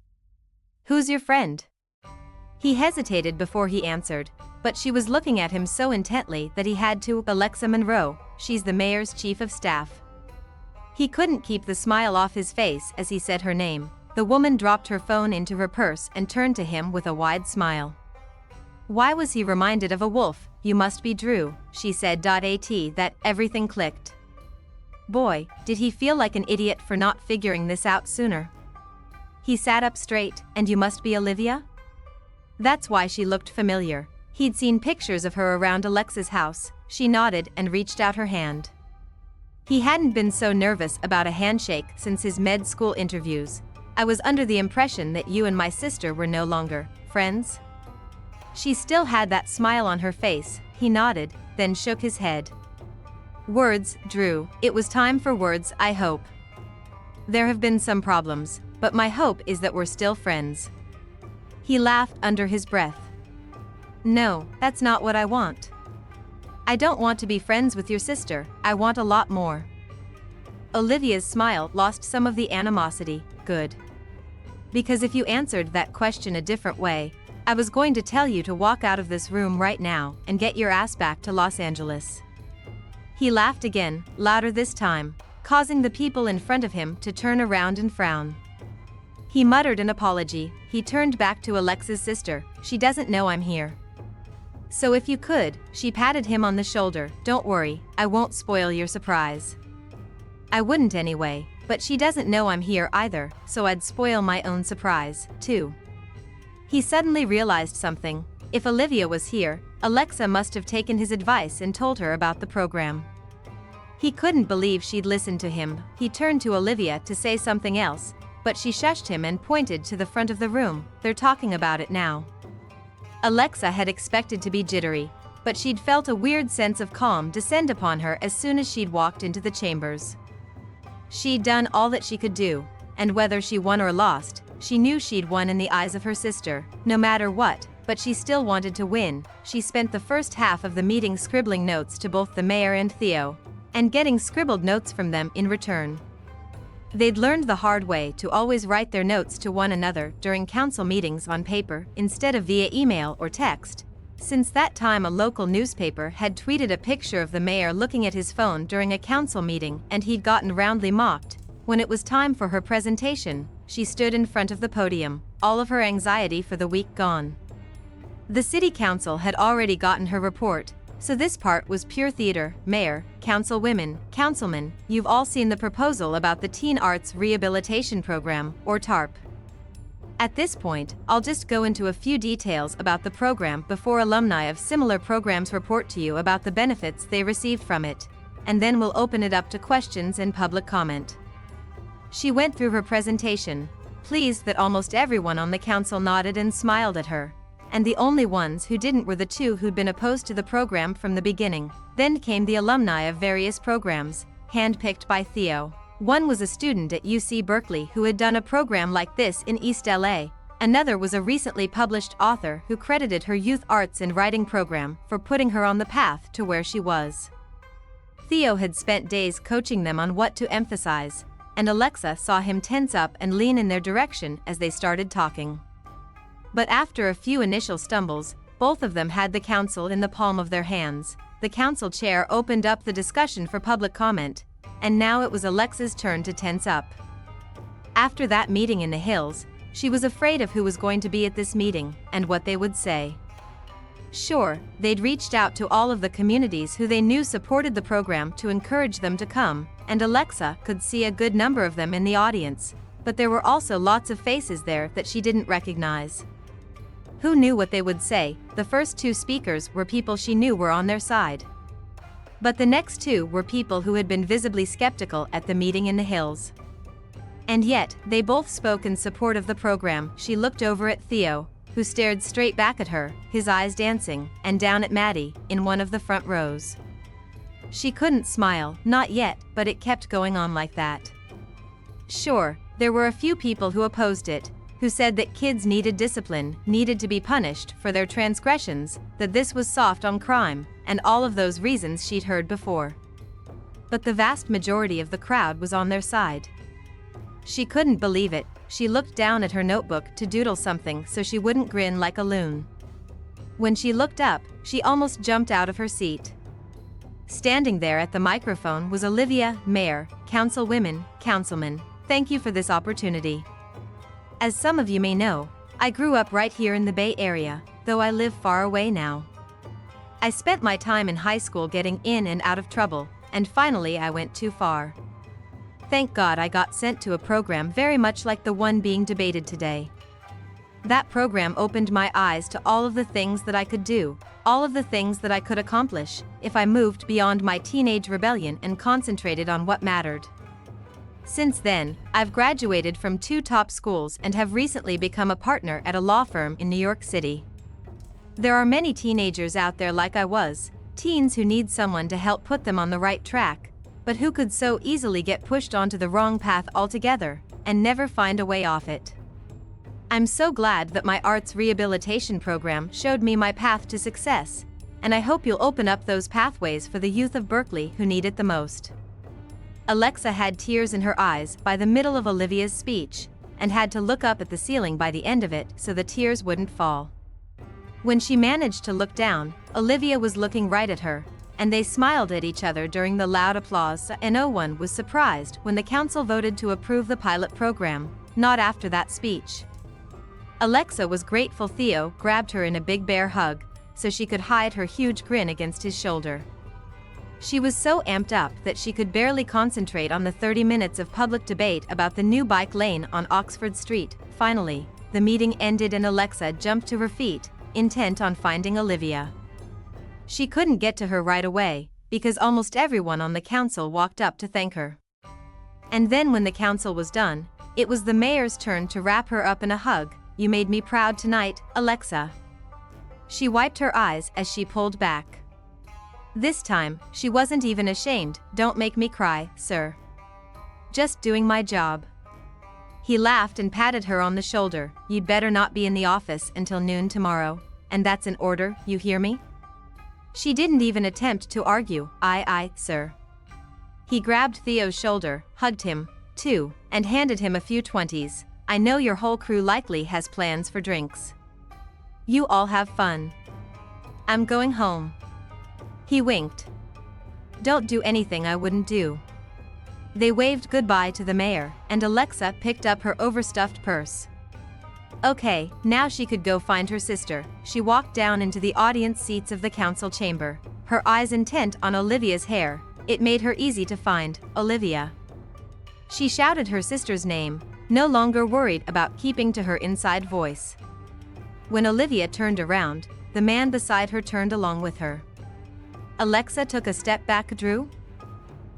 Who's your friend? He hesitated before he answered, but she was looking at him so intently that he had to. Alexa Monroe, she's the mayor's chief of staff. He couldn't keep the smile off his face as he said her name. The woman dropped her phone into her purse and turned to him with a wide smile. Why was he reminded of a wolf? You must be Drew, she said. That everything clicked. Boy, did he feel like an idiot for not figuring this out sooner. He sat up straight. And you must be Olivia? That's why she looked familiar. He'd seen pictures of her around Alexa's house. She nodded and reached out her hand. He hadn't been so nervous about a handshake since his med school interviews. I was under the impression that you and my sister were no longer friends. She still had that smile on her face. He nodded, then shook his head. Words, Drew. It was time for words. I hope. There have been some problems, but my hope is that we're still friends. He laughed under his breath. No, that's not what I want. I don't want to be friends with your sister. I want a lot more. Olivia's smile lost some of the animosity. Good. Because if you answered that question a different way, I was going to tell you to walk out of this room right now and get your ass back to Los Angeles. He laughed again, louder this time, causing the people in front of him to turn around and frown. He muttered an apology. He turned back to Alexa's sister. She doesn't know I'm here. So if you could, she patted him on the shoulder. Don't worry, I won't spoil your surprise. I wouldn't anyway, but she doesn't know I'm here either, so I'd spoil my own surprise, too. He suddenly realized something. If Olivia was here, Alexa must have taken his advice and told her about the program. He couldn't believe she'd listened to him. He turned to Olivia to say something else, but she shushed him and pointed to the front of the room. They're talking about it now. Alexa had expected to be jittery, but she'd felt a weird sense of calm descend upon her as soon as she'd walked into the chambers. She'd done all that she could do, and whether she won or lost, she knew she'd won in the eyes of her sister, no matter what, but she still wanted to win. She spent the first half of the meeting scribbling notes to both the mayor and Theo, and getting scribbled notes from them in return. They'd learned the hard way to always write their notes to one another during council meetings on paper instead of via email or text, Since that time, a local newspaper had tweeted a picture of the mayor looking at his phone during a council meeting, and he'd gotten roundly mocked. When it was time for her presentation, she stood in front of the podium, all of her anxiety for the week gone. The city council had already gotten her report, so this part was pure theater. Mayor, councilwomen, councilmen, you've all seen the proposal about the Teen Arts Rehabilitation Program, or TARP. At this point, I'll just go into a few details about the program before alumni of similar programs report to you about the benefits they received from it, and then we'll open it up to questions and public comment. She went through her presentation, pleased that almost everyone on the council nodded and smiled at her, and the only ones who didn't were the two who'd been opposed to the program from the beginning. Then came the alumni of various programs, handpicked by Theo. One was a student at UC Berkeley who had done a program like this in East LA. Another was a recently published author who credited her youth arts and writing program for putting her on the path to where she was. Theo had spent days coaching them on what to emphasize, and Alexa saw him tense up and lean in their direction as they started talking. But after a few initial stumbles, both of them had the council in the palm of their hands. The council chair opened up the discussion for public comment, and now it was Alexa's turn to tense up. After that meeting in the hills, she was afraid of who was going to be at this meeting and what they would say. Sure, they'd reached out to all of the communities who they knew supported the program to encourage them to come, and Alexa could see a good number of them in the audience, but there were also lots of faces there that she didn't recognize. Who knew what they would say? The first two speakers were people she knew were on their side. But the next two were people who had been visibly skeptical at the meeting in the hills. And yet, they both spoke in support of the program. She looked over at Theo, who stared straight back at her, his eyes dancing, and down at Maddie, in one of the front rows. She couldn't smile, not yet, but it kept going on like that. Sure, there were a few people who opposed it, who said that kids needed discipline, needed to be punished for their transgressions, that this was soft on crime, and all of those reasons she'd heard before. But the vast majority of the crowd was on their side. She couldn't believe it. She looked down at her notebook to doodle something so she wouldn't grin like a loon. When she looked up, she almost jumped out of her seat. Standing there at the microphone was Olivia, Mayor, councilwomen, councilmen. Thank you for this opportunity. As some of you may know, I grew up right here in the Bay Area, though I live far away now. I spent my time in high school getting in and out of trouble, and finally I went too far. Thank God I got sent to a program very much like the one being debated today. That program opened my eyes to all of the things that I could do, all of the things that I could accomplish, if I moved beyond my teenage rebellion and concentrated on what mattered. Since then, I've graduated from 2 top schools and have recently become a partner at a law firm in New York City. There are many teenagers out there like I was, teens who need someone to help put them on the right track, but who could so easily get pushed onto the wrong path altogether, and never find a way off it. I'm so glad that my arts rehabilitation program showed me my path to success, and I hope you'll open up those pathways for the youth of Berkeley who need it the most. Alexa had tears in her eyes by the middle of Olivia's speech, and had to look up at the ceiling by the end of it so the tears wouldn't fall. When she managed to look down, Olivia was looking right at her, and they smiled at each other during the loud applause, and no one was surprised when the council voted to approve the pilot program, not after that speech. Alexa was grateful Theo grabbed her in a big bear hug, so she could hide her huge grin against his shoulder. She was so amped up that she could barely concentrate on the 30 minutes of public debate about the new bike lane on Oxford Street. Finally, the meeting ended and Alexa jumped to her feet, intent on finding Olivia. She couldn't get to her right away, because almost everyone on the council walked up to thank her. And then when the council was done, it was the mayor's turn to wrap her up in a hug. You made me proud tonight, Alexa. She wiped her eyes as she pulled back. This time, she wasn't even ashamed. Don't make me cry, sir. Just doing my job. He laughed and patted her on the shoulder. You'd better not be in the office until noon tomorrow, and that's an order, you hear me? She didn't even attempt to argue. Aye, sir. He grabbed Theo's shoulder, hugged him, too, and handed him a few 20s. I know your whole crew likely has plans for drinks. You all have fun. I'm going home. He winked. Don't do anything I wouldn't do. They waved goodbye to the mayor, and Alexa picked up her overstuffed purse. Okay, now she could go find her sister. She walked down into the audience seats of the council chamber, her eyes intent on Olivia's hair. It made her easy to find, Olivia. She shouted her sister's name, no longer worried about keeping to her inside voice. When Olivia turned around, the man beside her turned along with her. Alexa took a step back. Drew?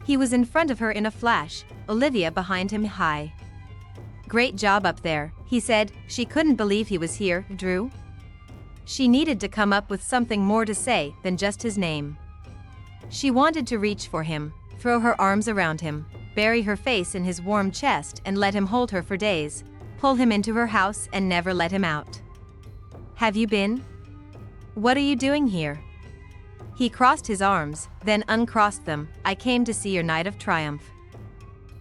He was in front of her in a flash, Olivia behind him high. Great job up there, he said. She couldn't believe he was here. Drew? She needed to come up with something more to say than just his name. She wanted to reach for him, throw her arms around him, bury her face in his warm chest and let him hold her for days, pull him into her house and never let him out. Have you been? What are you doing here? He crossed his arms, then uncrossed them. I came to see your night of triumph.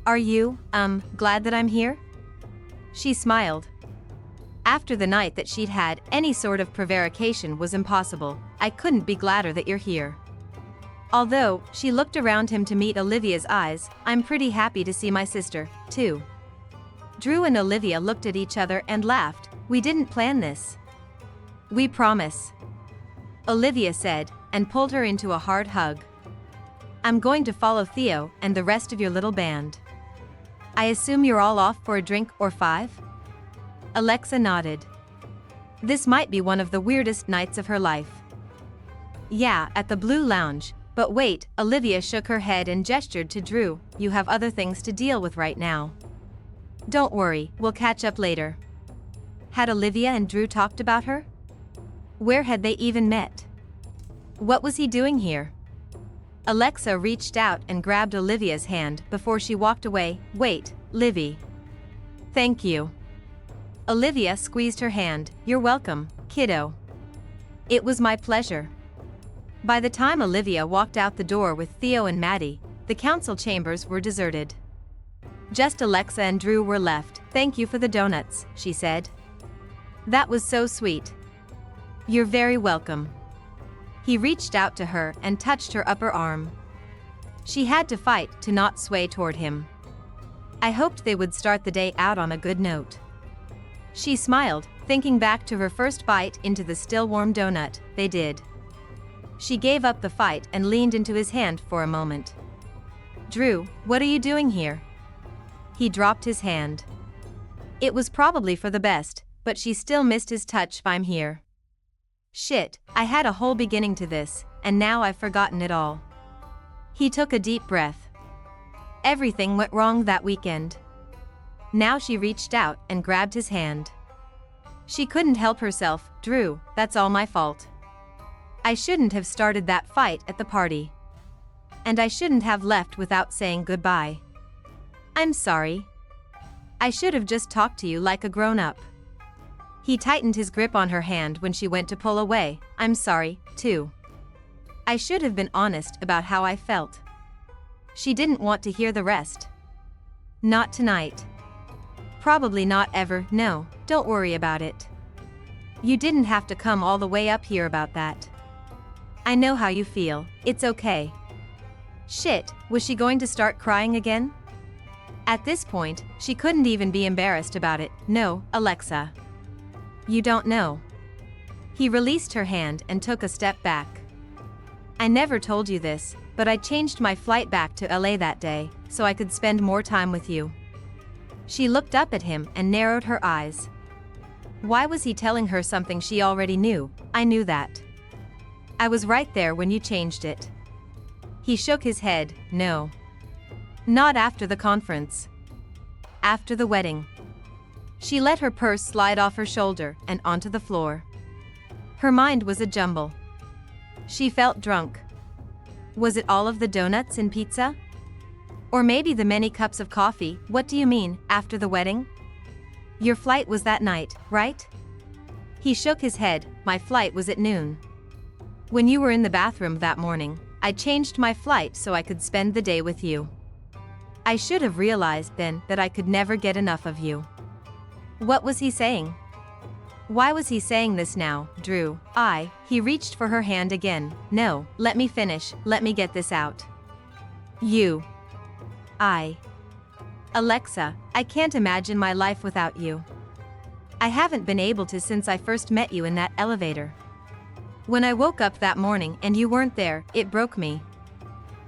Are you, glad that I'm here? She smiled. After the night that she'd had, any sort of prevarication was impossible. I couldn't be gladder that you're here. Although, she looked around him to meet Olivia's eyes, I'm pretty happy to see my sister, too. Drew and Olivia looked at each other and laughed. We didn't plan this. We promise. Olivia said, and pulled her into a hard hug. I'm going to follow Theo and the rest of your little band. I assume you're all off for a drink or 5? Alexa nodded. This might be one of the weirdest nights of her life. Yeah, at the Blue Lounge, but wait, Olivia shook her head and gestured to Drew, you have other things to deal with right now. Don't worry, we'll catch up later. Had Olivia and Drew talked about her? Where had they even met? What was he doing here? Alexa reached out and grabbed Olivia's hand before she walked away. Wait, Livy. Thank you. Olivia squeezed her hand. You're welcome, kiddo. It was my pleasure. By the time Olivia walked out the door with Theo and Maddie, the council chambers were deserted. Just Alexa and Drew were left. Thank you for the donuts, she said. That was so sweet. You're very welcome. He reached out to her and touched her upper arm. She had to fight to not sway toward him. I hoped they would start the day out on a good note. She smiled, thinking back to her first bite into the still warm donut. They did. She gave up the fight and leaned into his hand for a moment. Drew, what are you doing here? He dropped his hand. It was probably for the best, but she still missed his touch. I'm here. Shit, I had a whole beginning to this, and now I've forgotten it all. He took a deep breath. Everything went wrong that weekend. Now she reached out and grabbed his hand. She couldn't help herself. Drew, that's all my fault. I shouldn't have started that fight at the party. And I shouldn't have left without saying goodbye. I'm sorry. I should have just talked to you like a grown-up. He tightened his grip on her hand when she went to pull away. I'm sorry, too. I should have been honest about how I felt. She didn't want to hear the rest. Not tonight. Probably not ever. No, don't worry about it. You didn't have to come all the way up here about that. I know how you feel. It's okay. Shit, was she going to start crying again? At this point, she couldn't even be embarrassed about it. No, Alexa. You don't know. He released her hand and took a step back. I never told you this, but I changed my flight back to LA that day, so I could spend more time with you. She looked up at him and narrowed her eyes. Why was he telling her something she already knew? I knew that. I was right there when you changed it. He shook his head. No. Not after the conference. After the wedding. She let her purse slide off her shoulder and onto the floor. Her mind was a jumble. She felt drunk. Was it all of the donuts and pizza? Or maybe the many cups of coffee? What do you mean, after the wedding? Your flight was that night, right? He shook his head. My flight was at noon. When you were in the bathroom that morning, I changed my flight so I could spend the day with you. I should have realized then that I could never get enough of you. What was he saying? Why was he saying this now, Drew? He reached for her hand again. No, let me finish, let me get this out. Alexa, I can't imagine my life without you. I haven't been able to since I first met you in that elevator. When I woke up that morning and you weren't there, it broke me.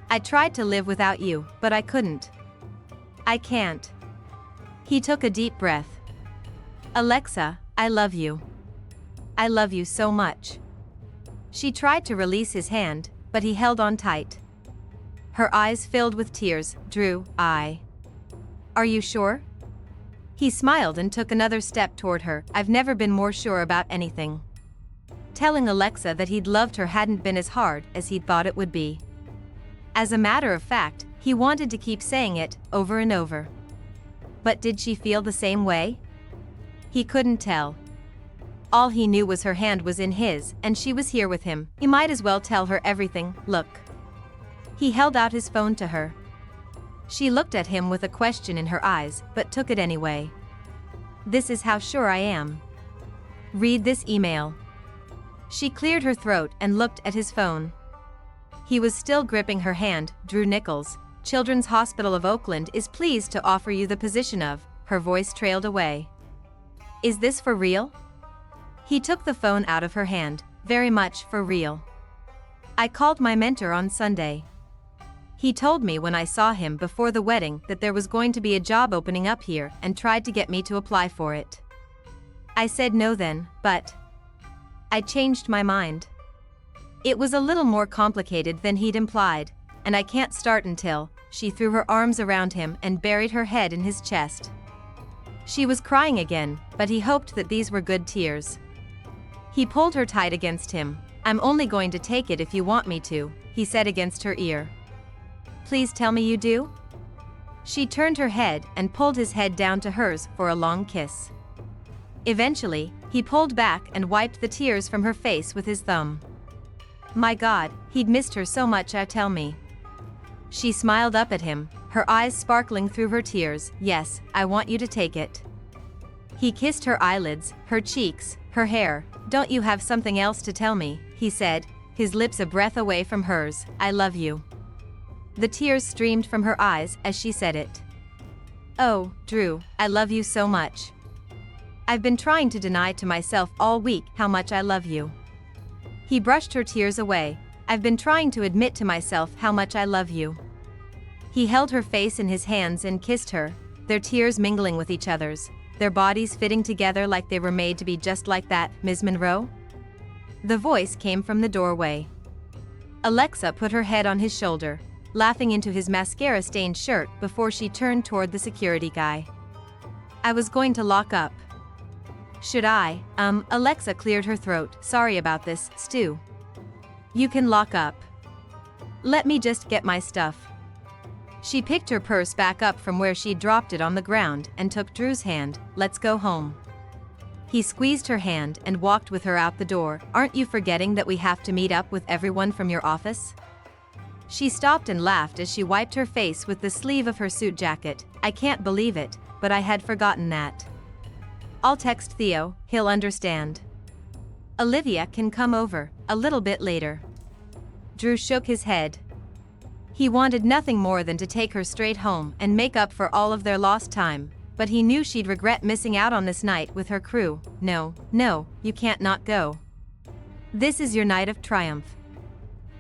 I tried to live without you, but I couldn't. I can't. He took a deep breath. Alexa, I love you. I love you so much. She tried to release his hand, but he held on tight. Her eyes filled with tears. Drew, Are you sure? He smiled and took another step toward her. I've never been more sure about anything. Telling Alexa that he'd loved her hadn't been as hard as he'd thought it would be. As a matter of fact, he wanted to keep saying it, over and over. But did she feel the same way? He couldn't tell. All he knew was her hand was in his, and she was here with him. He might as well tell her everything. Look. He held out his phone to her. She looked at him with a question in her eyes, but took it anyway. This is how sure I am. Read this email. She cleared her throat and looked at his phone. He was still gripping her hand. Drew Nichols, Children's Hospital of Oakland is pleased to offer you the position of. Her voice trailed away. Is this for real? He took the phone out of her hand. Very much for real. I called my mentor on Sunday. He told me when I saw him before the wedding that there was going to be a job opening up here and tried to get me to apply for it. I said no then, but I changed my mind. It was a little more complicated than he'd implied, and I can't start until. She threw her arms around him and buried her head in his chest. She was crying again, but he hoped that these were good tears. He pulled her tight against him. I'm only going to take it if you want me to, he said against her ear. Please tell me you do? She turned her head and pulled his head down to hers for a long kiss. Eventually, he pulled back and wiped the tears from her face with his thumb. My God, he'd missed her so much. Tell me. She smiled up at him, her eyes sparkling through her tears. Yes, I want you to take it. He kissed her eyelids, her cheeks, her hair. Don't you have something else to tell me? He said, his lips a breath away from hers. I love you. The tears streamed from her eyes as she said it. Oh, Drew, I love you so much. I've been trying to deny to myself all week how much I love you. He brushed her tears away. I've been trying to admit to myself how much I love you. He held her face in his hands and kissed her, their tears mingling with each other's, their bodies fitting together like they were made to be just like that. Ms. Monroe? The voice came from the doorway. Alexa put her head on his shoulder, laughing into his mascara-stained shirt before she turned toward the security guy. I was going to lock up. Should I? Alexa cleared her throat. Sorry about this, Stu. You can lock up. Let me just get my stuff. She picked her purse back up from where she'd dropped it on the ground and took Drew's hand. Let's go home. He squeezed her hand and walked with her out the door. Aren't you forgetting that we have to meet up with everyone from your office? She stopped and laughed as she wiped her face with the sleeve of her suit jacket. I can't believe it, but I had forgotten that. I'll text Theo, he'll understand. Olivia can come over, a little bit later. Drew shook his head. He wanted nothing more than to take her straight home and make up for all of their lost time, but he knew she'd regret missing out on this night with her crew. No, you can't not go. This is your night of triumph.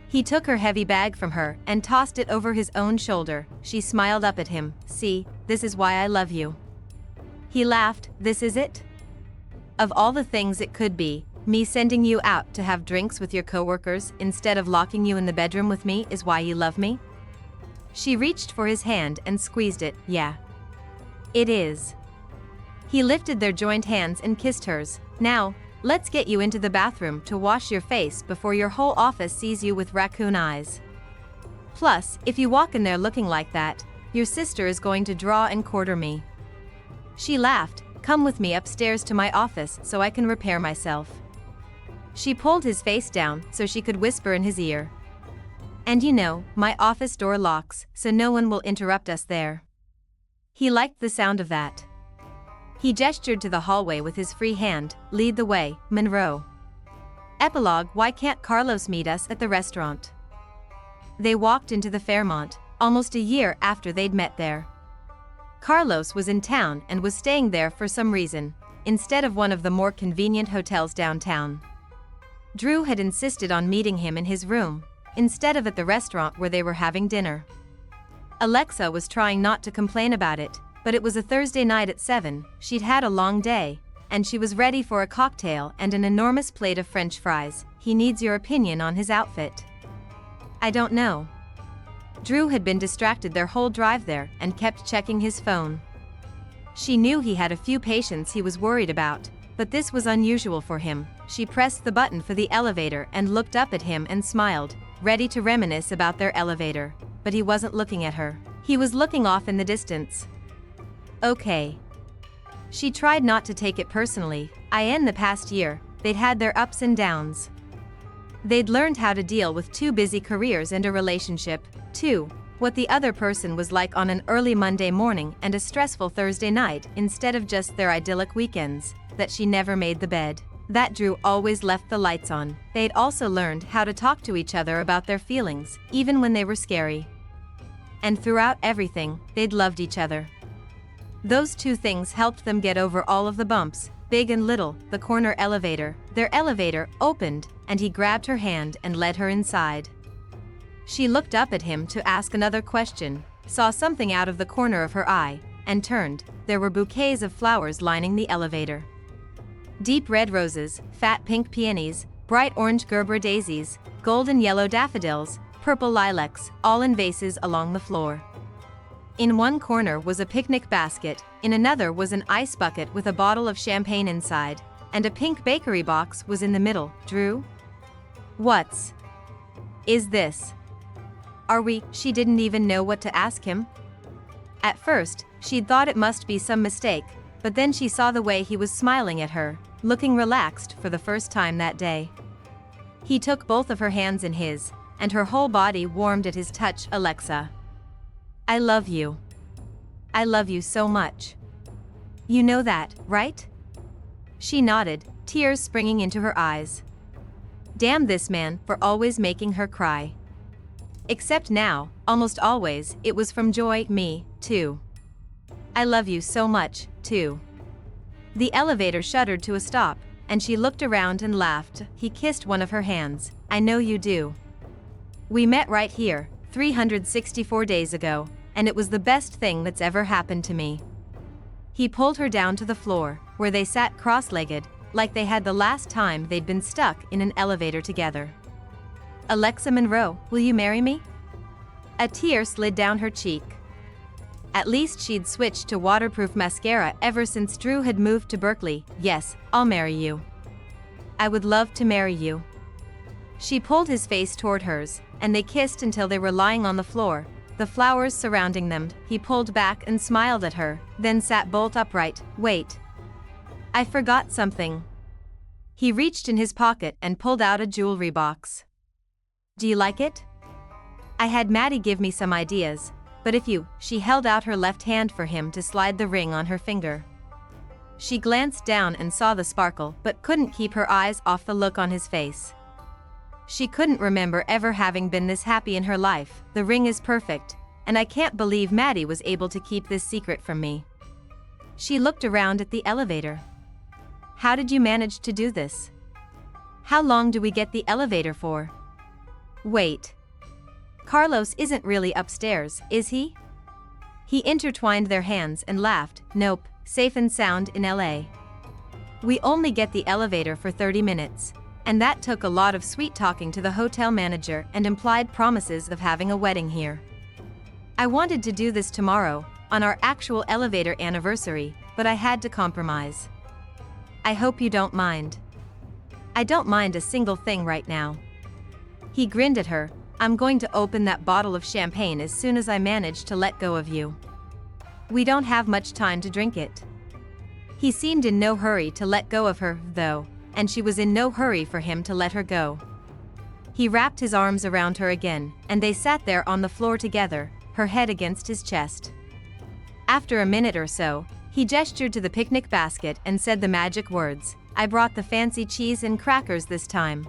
He took her heavy bag from her and tossed it over his own shoulder. She smiled up at him. See, this is why I love you. He laughed. This is it? Of all the things it could be, me sending you out to have drinks with your coworkers instead of locking you in the bedroom with me is why you love me? She reached for his hand and squeezed it. Yeah. It is. He lifted their joined hands and kissed hers. Now, let's get you into the bathroom to wash your face before your whole office sees you with raccoon eyes. Plus, if you walk in there looking like that, your sister is going to draw and quarter me. She laughed. Come with me upstairs to my office so I can repair myself. She pulled his face down so she could whisper in his ear. And you know, my office door locks, so no one will interrupt us there. He liked the sound of that. He gestured to the hallway with his free hand. Lead the way, Monroe. Epilogue. Why can't Carlos meet us at the restaurant? They walked into the Fairmont, almost a year after they'd met there. Carlos was in town and was staying there for some reason, instead of one of the more convenient hotels downtown. Drew had insisted on meeting him in his room, instead of at the restaurant where they were having dinner. Alexa was trying not to complain about it, but it was a Thursday night at 7, she'd had a long day, and she was ready for a cocktail and an enormous plate of French fries. He needs your opinion on his outfit. I don't know. Drew had been distracted their whole drive there and kept checking his phone. She knew he had a few patients he was worried about, but this was unusual for him. She pressed the button for the elevator and looked up at him and smiled, ready to reminisce about their elevator, but he wasn't looking at her. He was looking off in the distance. Okay. She tried not to take it personally. In the past year, they'd had their ups and downs. They'd learned how to deal with 2 busy careers and a relationship, 2, what the other person was like on an early Monday morning and a stressful Thursday night instead of just their idyllic weekends, that she never made the bed, that Drew always left the lights on. They'd also learned how to talk to each other about their feelings, even when they were scary. And throughout everything, they'd loved each other. Those 2 things helped them get over all of the bumps, big and little. The corner elevator, their elevator, opened, and he grabbed her hand and led her inside. She looked up at him to ask another question, saw something out of the corner of her eye, and turned. There were bouquets of flowers lining the elevator. Deep red roses, fat pink peonies, bright orange Gerber daisies, golden yellow daffodils, purple lilacs, all in vases along the floor. In one corner was a picnic basket, in another was an ice bucket with a bottle of champagne inside, and a pink bakery box was in the middle. Drew? What's is this? Are we? She didn't even know what to ask him. At first, she'd thought it must be some mistake, but then she saw the way he was smiling at her, looking relaxed for the first time that day. He took both of her hands in his, and her whole body warmed at his touch. Alexa. I love you. I love you so much. You know that, right? She nodded, tears springing into her eyes. Damn this man for always making her cry. Except now, almost always, it was from joy. Me, too. I love you so much, too. The elevator shuddered to a stop, and she looked around and laughed. He kissed one of her hands. I know you do. We met right here, 364 days ago, and it was the best thing that's ever happened to me. He pulled her down to the floor, where they sat cross-legged, like they had the last time they'd been stuck in an elevator together. Alexa Monroe, will you marry me? A tear slid down her cheek. At least she'd switched to waterproof mascara ever since Drew had moved to Berkeley. Yes, I'll marry you. I would love to marry you. She pulled his face toward hers, and they kissed until they were lying on the floor, the flowers surrounding them. He pulled back and smiled at her, then sat bolt upright. Wait. I forgot something. He reached in his pocket and pulled out a jewelry box. Do you like it? I had Maddie give me some ideas, but if you, she held out her left hand for him to slide the ring on her finger. She glanced down and saw the sparkle, but couldn't keep her eyes off the look on his face. She couldn't remember ever having been this happy in her life. The ring is perfect, and I can't believe Maddie was able to keep this secret from me. She looked around at the elevator. How did you manage to do this? How long do we get the elevator for? Wait. Carlos isn't really upstairs, is he? He intertwined their hands and laughed. Nope, safe and sound in LA. We only get the elevator for 30 minutes. And that took a lot of sweet talking to the hotel manager and implied promises of having a wedding here. I wanted to do this tomorrow, on our actual elevator anniversary, but I had to compromise. I hope you don't mind. I don't mind a single thing right now. He grinned at her. I'm going to open that bottle of champagne as soon as I manage to let go of you. We don't have much time to drink it. He seemed in no hurry to let go of her, though, and she was in no hurry for him to let her go. He wrapped his arms around her again, and they sat there on the floor together, her head against his chest. After a minute or so, He gestured to the picnic basket and said the magic words, "I brought the fancy cheese and crackers this time."